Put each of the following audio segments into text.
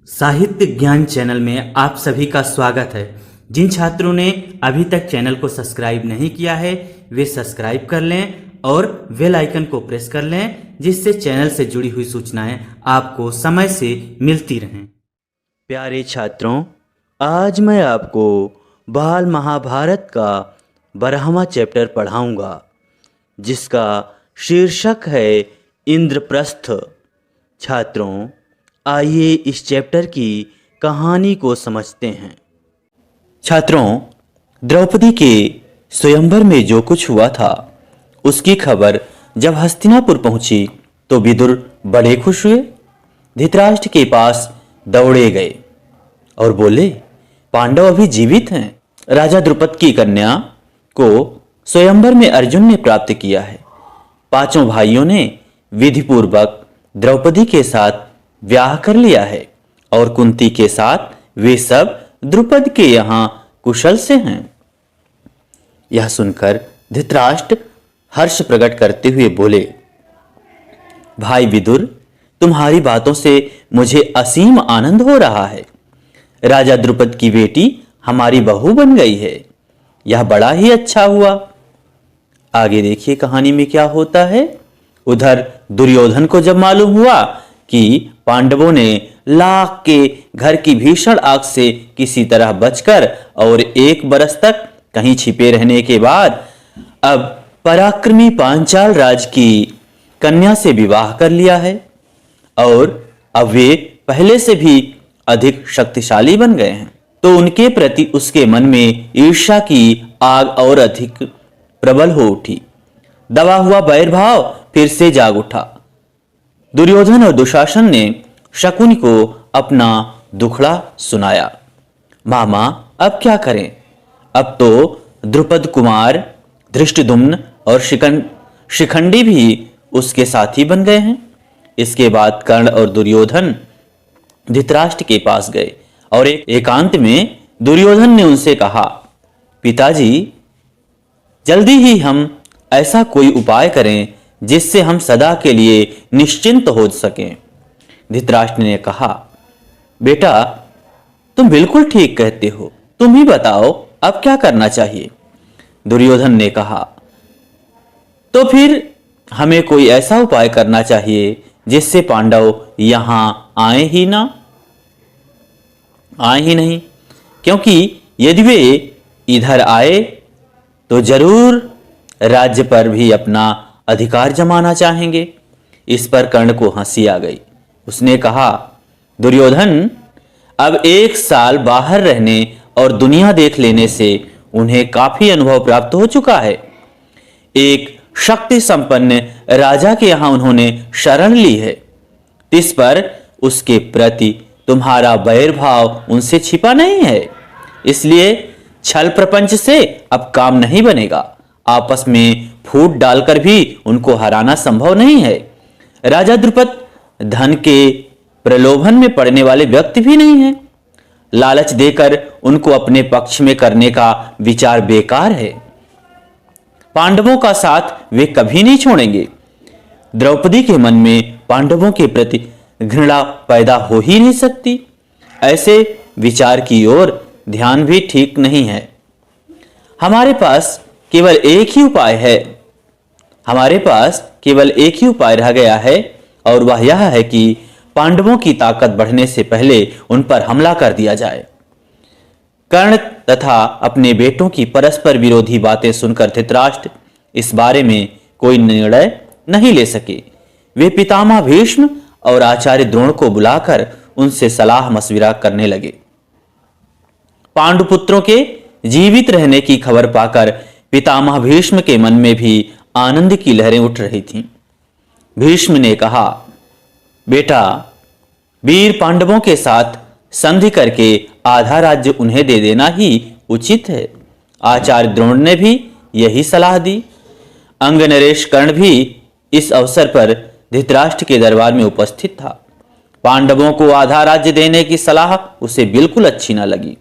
साहित्य ज्ञान चैनल में आप सभी का स्वागत है। जिन छात्रों ने अभी तक चैनल को सब्सक्राइब नहीं किया है वे सब्सक्राइब कर लें और बेल आइकन को प्रेस कर लें, जिससे चैनल से जुड़ी हुई सूचनाएं आपको समय से मिलती रहें। प्यारे छात्रों, आज मैं आपको बाल महाभारत का 12वां चैप्टर पढ़ाऊंगा, जिसका शीर्षक है इंद्रप्रस्थ। छात्रों, आइए इस चैप्टर की कहानी को समझते हैं। छात्रों, द्रौपदी के स्वयंवर में जो कुछ हुआ था उसकी खबर जब हस्तिनापुर पहुंची तो विदुर बड़े खुश हुए। धृतराष्ट्र के पास दौड़े गए और बोले, पांडव अभी जीवित हैं। राजा द्रुपद की कन्या को स्वयंवर में अर्जुन ने प्राप्त किया है। पांचों भाइयों ने विधिपूर्वक द्रौपदी के साथ ब्याह कर लिया है और कुंती के साथ वे सब द्रुपद के यहाँ कुशल से हैं। यह सुनकर धृतराष्ट्र हर्ष प्रकट करते हुए बोले, भाई विदुर, तुम्हारी बातों से मुझे असीम आनंद हो रहा है। राजा द्रुपद की बेटी हमारी बहू बन गई है। यह बड़ा ही अच्छा हुआ। आगे देखिए कहानी में क्या होता है। उधर दुर्योधन को जब मालूम हुआ कि पांडवों ने लाख के घर की भीषण आग से किसी तरह बचकर और 1 बरस तक कहीं छिपे रहने के बाद अब पराक्रमी पांचाल राज की कन्या से विवाह कर लिया है और अब वे पहले से भी अधिक शक्तिशाली बन गए हैं, तो उनके प्रति उसके मन में ईर्ष्या की आग और अधिक प्रबल हो उठी। दबा हुआ वैर भाव फिर से जाग उठा। दुर्योधन और दुशासन ने शकुनी को अपना दुखड़ा सुनाया। मामा, अब क्या करें? अब तो द्रुपद कुमार, धृष्टद्युम्न और शिखंडी भी उसके साथी बन गए हैं। इसके बाद कर्ण और दुर्योधन धृतराष्ट्र के पास गए और एकांत में दुर्योधन ने उनसे कहा, पिताजी, जल्दी ही हम ऐसा कोई उपाय करें जिससे हम सदा के लिए निश्चिंत हो सकें। धृतराष्ट्र ने कहा, बेटा, तुम बिल्कुल ठीक कहते हो। तुम ही बताओ अब क्या करना चाहिए। दुर्योधन ने कहा, तो फिर हमें कोई ऐसा उपाय करना चाहिए जिससे पांडव यहां आए ही नहीं, क्योंकि यदि वे इधर आए तो जरूर राज्य पर भी अपना अधिकार जमाना चाहेंगे। इस पर कर्ण को हंसी आ गई। उसने कहा, दुर्योधन, अब 1 साल बाहर रहने और दुनिया देख लेने से उन्हें काफी अनुभव प्राप्त हो चुका है। एक शक्ति संपन्न राजा के यहां उन्होंने शरण ली है। इस पर उसके प्रति तुम्हारा वैर भाव उनसे छिपा नहीं है, इसलिए छल प्रपंच से अब काम नहीं बनेगा। आपस में फूट डालकर भी उनको हराना संभव नहीं है। राजा द्रुपद धन के प्रलोभन में पड़ने वाले व्यक्ति भी नहीं है। लालच देकर उनको अपने पक्ष में करने का विचार बेकार है। पांडवों का साथ वे कभी नहीं छोड़ेंगे। द्रौपदी के मन में पांडवों के प्रति घृणा पैदा हो ही नहीं सकती। ऐसे विचार की ओर ध्यान भी ठीक नहीं है। हमारे पास केवल एक ही उपाय रह गया है और वह यह है कि पांडवों की ताकत बढ़ने से पहले उन पर हमला कर दिया जाए। कर्ण तथा अपने बेटों की परस्पर विरोधी बातें सुनकर धृतराष्ट्र इस बारे में कोई निर्णय नहीं ले सके। वे पितामह भीष्म और आचार्य द्रोण को बुलाकर उनसे सलाह मशविरा करने लगे। पांडुपुत्रों के जीवित रहने की खबर पाकर पितामह भीष्म के मन में भी आनंद की लहरें उठ रही थीं। भीष्म ने कहा, बेटा, वीर पांडवों के साथ संधि करके आधा राज्य उन्हें दे देना ही उचित है। आचार्य द्रोण ने भी यही सलाह दी। अंगनरेश कर्ण भी इस अवसर पर धृतराष्ट्र के दरबार में उपस्थित था। पांडवों को आधा राज्य देने की सलाह उसे बिल्कुल अच्छी न लगी।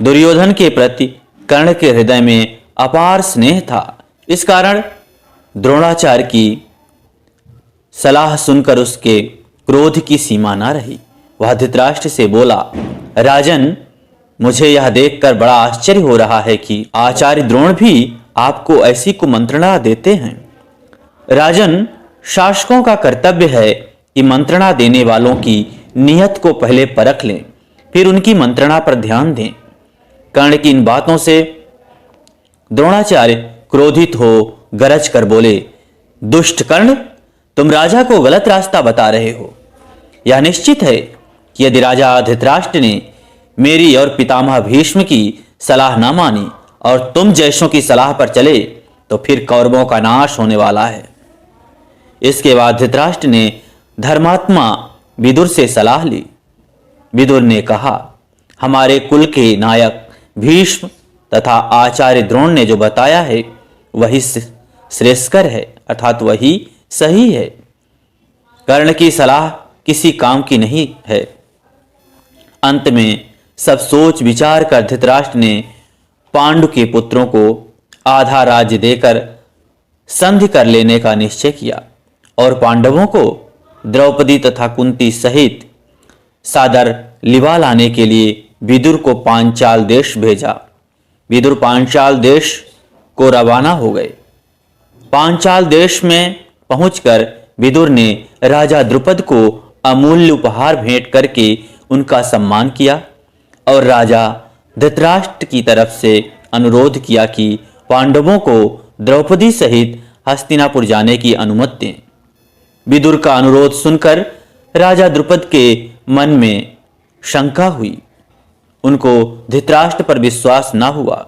दुर्योधन के प्रति कर्ण के हृदय में अपार स्नेह था। इस कारण द्रोणाचार्य की सलाह सुनकर उसके क्रोध की सीमा न रही। वह धृतराष्ट्र से बोला, राजन, मुझे यह देखकर बड़ा आश्चर्य हो रहा है कि आचार्य द्रोण भी आपको ऐसी कुमंत्रणा देते हैं। राजन, शासकों का कर्तव्य है कि मंत्रणा देने वालों की नियत को पहले परख लें, फिर उनकी मंत्रणा पर ध्यान दें। कर्ण की इन बातों से द्रोणाचार्य क्रोधित हो गरज कर बोले, दुष्ट कर्ण, तुम राजा को गलत रास्ता बता रहे हो। यह निश्चित है कि यदि राजा धृतराष्ट्र ने मेरी और पितामह भीष्म की सलाह न मानी और तुम जैसों की सलाह पर चले तो फिर कौरवों का नाश होने वाला है। इसके बाद धृतराष्ट्र ने धर्मात्मा विदुर से सलाह ली। विदुर ने कहा, हमारे कुल के नायक भीष्म तथा आचार्य द्रोण ने जो बताया है वही श्रेयस्कर है, अर्थात वही सही है। कर्ण की सलाह किसी काम की नहीं है। अंत में सब सोच विचार कर धृतराष्ट्र ने पांडु के पुत्रों को आधा राज्य देकर संधि कर लेने का निश्चय किया और पांडवों को द्रौपदी तथा कुंती सहित सादर लिवा लाने के लिए विदुर को पांचाल देश भेजा। विदुर पांचाल देश को रवाना हो गए। पांचाल देश में पहुंचकर विदुर ने राजा द्रुपद को अमूल्य उपहार भेंट करके उनका सम्मान किया और राजा धृतराष्ट्र की तरफ से अनुरोध किया कि पांडवों को द्रौपदी सहित हस्तिनापुर जाने की अनुमति दें। विदुर का अनुरोध सुनकर राजा द्रुपद के मन में शंका हुई। उनको धृतराष्ट्र पर विश्वास न हुआ।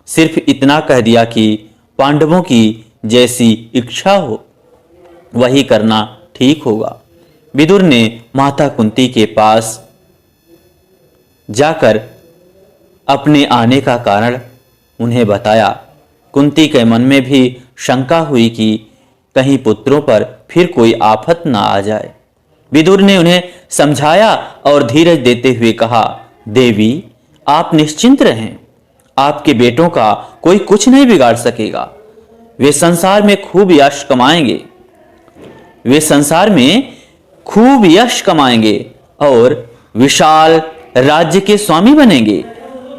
सिर्फ इतना कह दिया कि पांडवों की जैसी इच्छा हो वही करना ठीक होगा। विदुर ने माता कुंती के पास जाकर अपने आने का कारण उन्हें बताया। कुंती के मन में भी शंका हुई कि कहीं पुत्रों पर फिर कोई आफत ना आ जाए। विदुर ने उन्हें समझाया और धीरज देते हुए कहा, देवी, आप निश्चिंत रहें, आपके बेटों का कोई कुछ नहीं बिगाड़ सकेगा। वे संसार में खूब यश कमाएंगे। और विशाल राज्य के स्वामी बनेंगे।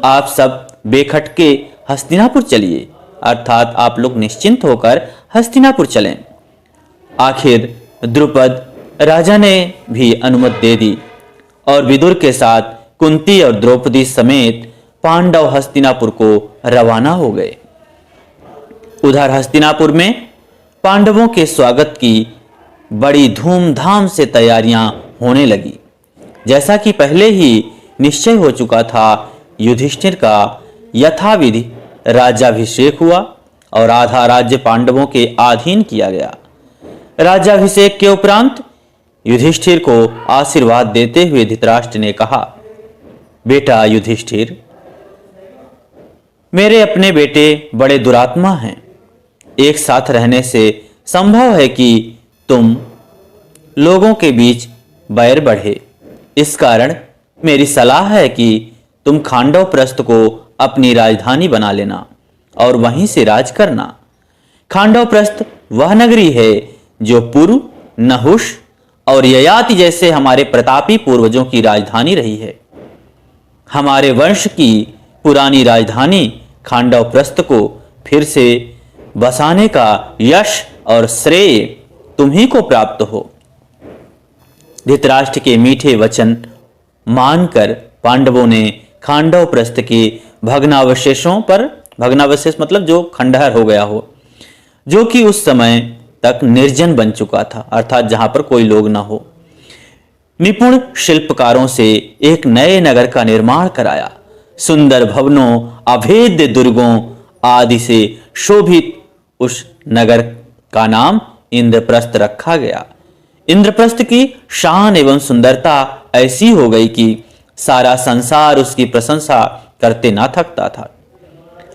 आप सब बेखटके हस्तिनापुर चलिए, अर्थात आप लोग निश्चिंत होकर हस्तिनापुर चलें। आखिर द्रुपद राजा ने भी अनुमति दे दी और विदुर के साथ कुंती और द्रौपदी समेत पांडव हस्तिनापुर को रवाना हो गए। उधर हस्तिनापुर में पांडवों के स्वागत की बड़ी धूमधाम से तैयारियां होने लगी। जैसा कि पहले ही निश्चय हो चुका था, युधिष्ठिर का यथाविधि राज्याभिषेक हुआ और आधा राज्य पांडवों के अधीन किया गया। राज्याभिषेक के उपरांत युधिष्ठिर को आशीर्वाद देते हुए धृतराष्ट्र ने कहा, बेटा युधिष्ठिर, मेरे अपने बेटे बड़े दुरात्मा हैं। एक साथ रहने से संभव है कि तुम लोगों के बीच बैर बढ़े। इस कारण मेरी सलाह है कि तुम खांडव प्रस्थ को अपनी राजधानी बना लेना और वहीं से राज करना। खांडव प्रस्थ वह नगरी है जो पूर्व नहुष और ययाति जैसे हमारे प्रतापी पूर्वजों की राजधानी रही है। हमारे वंश की पुरानी राजधानी खांडव प्रस्थ को फिर से बसाने का यश और श्रेय तुम्ही को प्राप्त हो। धृतराष्ट्र के मीठे वचन मानकर पांडवों ने खांडव प्रस्थ के भग्नावशेषों पर, भग्नावशेष मतलब जो खंडहर हो गया हो, जो कि उस समय तक निर्जन बन चुका था, अर्थात जहां पर कोई लोग ना हो, निपुण शिल्पकारों से एक नए नगर का निर्माण कराया। सुंदर भवनों, अभेद्य दुर्गों आदि से शोभित उस नगर का नाम इंद्रप्रस्थ रखा गया। इंद्रप्रस्थ की शान एवं सुंदरता ऐसी हो गई कि सारा संसार उसकी प्रशंसा करते ना थकता था।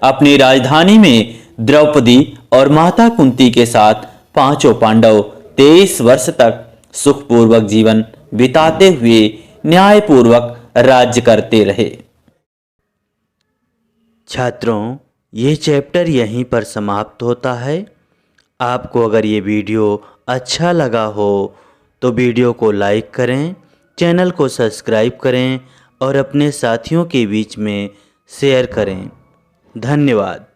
अपनी राजधानी में द्रौपदी और माता कुंती के साथ पांचों पांडव 23 वर्ष तक सुखपूर्वक जीवन बिताते हुए न्यायपूर्वक राज्य करते रहे। छात्रों, ये चैप्टर यहीं पर समाप्त होता है। आपको अगर ये वीडियो अच्छा लगा हो तो वीडियो को लाइक करें, चैनल को सब्सक्राइब करें और अपने साथियों के बीच में शेयर करें। धन्यवाद।